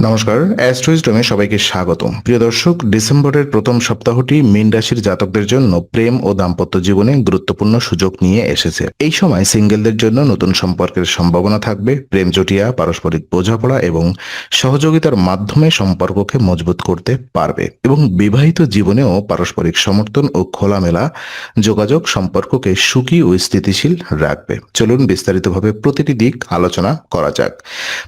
নমস্কার, অ্যাস্ট্রোইজডমে সবাইকে স্বাগতম। প্রিয় দর্শক, ডিসেম্বরের প্রথম সপ্তাহটি মীন রাশির জাতকদের জন্য প্রেম ও দাম্পত্য জীবনে গুরুত্বপূর্ণ সুযোগ নিয়ে এসেছে। এই সময় সিঙ্গেলদের জন্য নতুন সম্পর্কের সম্ভাবনা থাকবে। প্রেম জটিয়া পারস্পরিক বোঝাপড়া এবং সহযোগিতার মাধ্যমে সম্পর্ককে মজবুত করতে পারবে এবং বিবাহিত জীবনেও পারস্পরিক সমর্থন ও খোলামেলা যোগাযোগ সম্পর্ককে সুখী ও স্থিতিশীল রাখবে। চলুন বিস্তারিতভাবে প্রতিটি দিক আলোচনা করা যাক।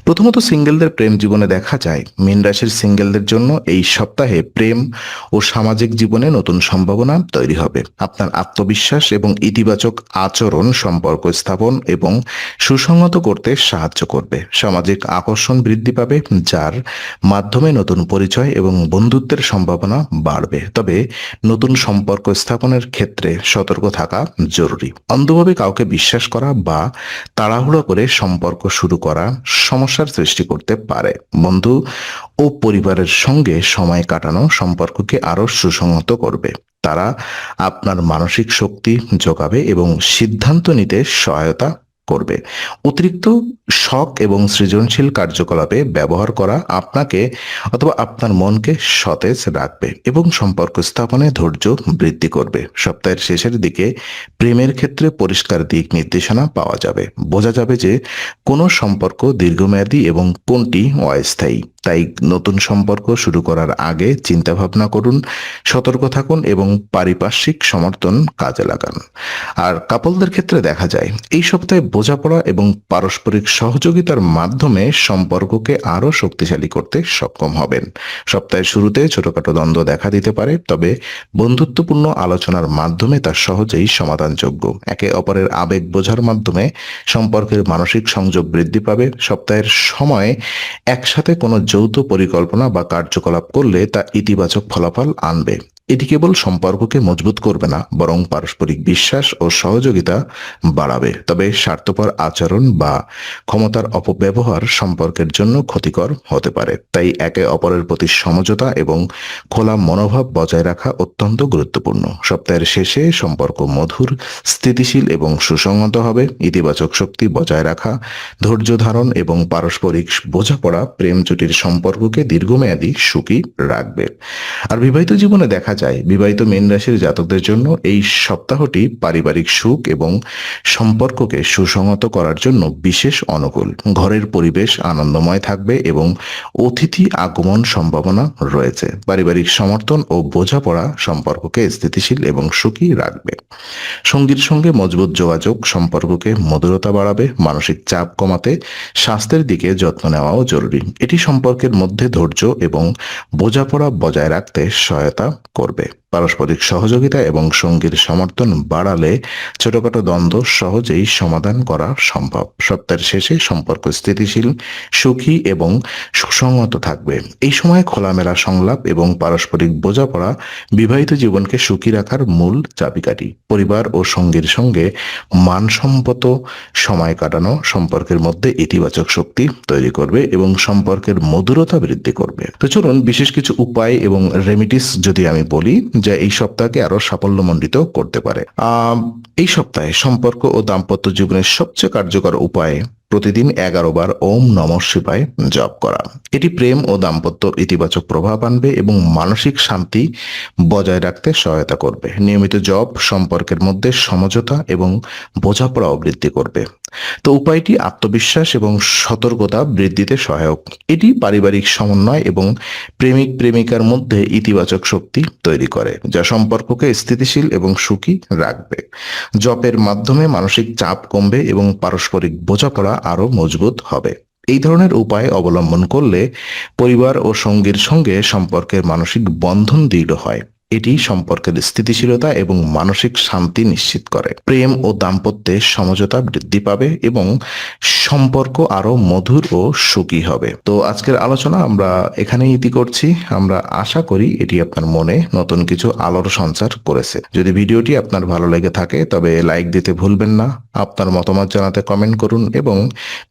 প্রথমত, সিঙ্গেলদের প্রেম জীবনে দেখা যায় মীন রাশির সিঙ্গেলদের জন্য এই সপ্তাহে প্রেম ও সামাজিক জীবনে নতুন সম্ভাবনা তৈরি হবে। আপনার আত্মবিশ্বাস এবং ইতিবাচক আচরণ সম্পর্ক স্থাপন এবং সুসংহত করতে সাহায্য করবে। সামাজিক আকর্ষণ বৃদ্ধি পাবে, যার মাধ্যমে নতুন পরিচয় এবং বন্ধুত্বের সম্ভাবনা বাড়বে। তবে নতুন সম্পর্ক স্থাপনের ক্ষেত্রে সতর্ক থাকা জরুরি। অন্ধভাবে কাউকে বিশ্বাস করা বা তাড়াহুড়ো করে সম্পর্ক শুরু করা সমস্যার সৃষ্টি করতে পারে। বন্ধু ও পরিবারের সঙ্গে সময় কাটানো সম্পর্ককে আরো সুসংহত করবে। তারা আপনার মানসিক শক্তি যোগাবে এবং সিদ্ধান্ত নিতে সহায়তা করবে। অতিরিক্ত শখ এবং সৃজনশীল কার্যকলাপে ব্যবহার করা আপনাকে অথবা আপনার মনকে সতেজ রাখবে এবং সম্পর্ক স্থাপনে ধৈর্য বৃদ্ধি করবে। সপ্তাহের শেষের দিকে প্রেমের ক্ষেত্রে পরিষ্কার দিক নির্দেশনা পাওয়া যাবে। বোঝা যাবে যে কোনো সম্পর্ক দীর্ঘমেয়াদী এবং কোনটি অস্থায়ী। তাই নতুন সম্পর্ক শুরু করার আগে চিন্তা ভাবনা করুন, সতর্ক থাকুন এবং পারিপার্শ্বিক সমর্থন কাজে লাগান। আর কাপলদের ক্ষেত্রে দেখা যায় এই সপ্তাহে বোঝাপড়া এবং পারস্পরিক সহযোগিতার মাধ্যমে সম্পর্ককে আরো শক্তিশালী করতে সক্ষম হবেন। সপ্তাহের শুরুতে ছোটখাটো দ্বন্দ্ব দেখা দিতে পারে, তবে বন্ধুত্বপূর্ণ আলোচনার মাধ্যমে তা সহজেই সমাধানযোগ্য। একে অপরের আবেগ বোঝার মাধ্যমে সম্পর্কের মানসিক সংযোগ বৃদ্ধি পাবে। সপ্তাহের সময় একসাথে কোনো যৌথ পরিকল্পনা বা কার্যকলাপ করলে তা ইতিবাচক ফলাফল আনবে। এটি কেবল সম্পর্ককে মজবুত করবে না, বরং পারস্পরিক বিশ্বাস ও সহযোগিতা বাড়াবে। তবে স্বার্থপর আচরণ বা ক্ষমতার অপব্যবহার সম্পর্কের জন্য ক্ষতিকর হতে পারে। তাই একে অপরের প্রতি সমঝোতা এবং খোলা মনোভাব বজায় রাখা অত্যন্ত গুরুত্বপূর্ণ। সপ্তাহের শেষে সম্পর্ক মধুর, স্থিতিশীল এবং সুসংহত হবে। ইতিবাচক শক্তি বজায় রাখা, ধৈর্য ধারণ এবং পারস্পরিক বোঝাপড়া প্রেম জুটির সম্পর্ককে দীর্ঘমেয়াদী সুখী রাখবে। আর বিবাহিত জীবনে দেখা যায় বিবাহিত মীন রাশির জাতকদের জন্য এই সপ্তাহটি পারিবারিক সুখ এবং সম্পর্ককে সুসংহত করার জন্য বিশেষ অনুকূল। ঘরের পরিবেশ আনন্দময় থাকবে এবং অতিথি আগমন সম্ভাবনা রয়েছে। পারিবারিক সমর্থন ও বোঝাপড়া সম্পর্ককে স্থিতিশীল এবং সুখী রাখবে। সঙ্গীর সঙ্গে মজবুত যোগাযোগ সম্পর্ককে মধুরতা বাড়াবে। মানসিক চাপ কমাতে স্বাস্থ্যের দিকে যত্ন নেওয়াও জরুরি। এটি সম্পর্কের মধ্যে ধৈর্য এবং বোঝাপড়া বজায় রাখতে সহায়তা করবে। পারস্পরিক সহযোগিতা এবং সঙ্গীর সমর্থন বাড়ালে ছোটখাটো দ্বন্দ্ব সহজেই সমাধান করা সম্ভব। সপ্তাহের শেষে সম্পর্ক স্থিতিশীল, সুখী এবং সুসংহত থাকবে। এই সময় খোলামেলা সংলাপ এবং পারস্পরিক বোঝাপড়া বিবাহিত জীবনকে সুখী রাখার মূল চাবিকাঠি। পরিবার ও সঙ্গীর সঙ্গে মানসম্মত সময় কাটানো সম্পর্কের মধ্যে ইতিবাচক শক্তি তৈরি করবে এবং সম্পর্কের মধুরতা বৃদ্ধি করবে। তো চলুন বিশেষ কিছু উপায় এবং রেমিডিস যদি আমি বলি, যা এই সপ্তাহকে আরো সাফল্যমণ্ডিত করতে পারে। এই সপ্তাহে সম্পর্ক ও দাম্পত্য জীবনের সবচেয়ে কার্যকর উপায় প্রতিদিন 11 বার ওম নমঃ শিবায় জপ করা। এটি প্রেম ও দাম্পত্য ইতিবাচক প্রভাব আনবে এবং মানসিক শান্তি বজায় রাখতে সহায়তা করবে। নিয়মিত জপ সম্পর্কের মধ্যে সমঝোতা এবং বোঝাপড়াও বৃদ্ধি করবে। তো উপায়টি আত্মবিশ্বাস এবং সতর্কতা বৃদ্ধিতে সহায়ক। এটি পারিবারিক সমন্বয় এবং প্রেমিক প্রেমিকার মধ্যে ইতিবাচক শক্তি তৈরি করে, যা সম্পর্ককে স্থিতিশীল এবং সুখী রাখবে। জপের মাধ্যমে মানসিক চাপ কমবে এবং পারস্পরিক বোঝাপড়া আরো মজবুত হবে। এই ধরনের উপায় অবলম্বন করলে পরিবার ও সঙ্গীর সঙ্গে সম্পর্কের মানসিক বন্ধন দৃঢ় হয়। এটি সম্পর্কের স্থিতিশীলতা এবং মানসিক শান্তি নিশ্চিত করে। প্রেম ও দাম্পত্যে সমঝোতা বৃদ্ধি পাবে এবং সম্পর্ক আরো মধুর ও সুখী হবে। তো আজকের আলোচনা আমরা এখানেই ইতি করছি। আমরা আশা করি এটি আপনার মনে নতুন কিছু আলোর সঞ্চার করেছে। যদি ভিডিওটি আপনার ভালো লেগে থাকে তবে লাইক দিতে ভুলবেন না। আপনার মতামত জানাতে কমেন্ট করুন এবং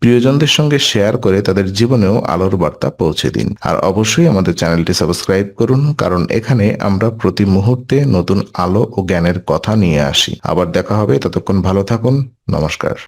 প্রিয়জনদের সঙ্গে শেয়ার করে তাদের জীবনেও আলোর বার্তা পৌঁছে দিন। আর অবশ্যই আমাদের চ্যানেলটি সাবস্ক্রাইব করুন, কারণ এখানে আমরা প্রতি মুহূর্তে নতুন আলো ও জ্ঞানের কথা নিয়ে আসি। আবার দেখা হবে, ততক্ষণ ভালো থাকুন। নমস্কার।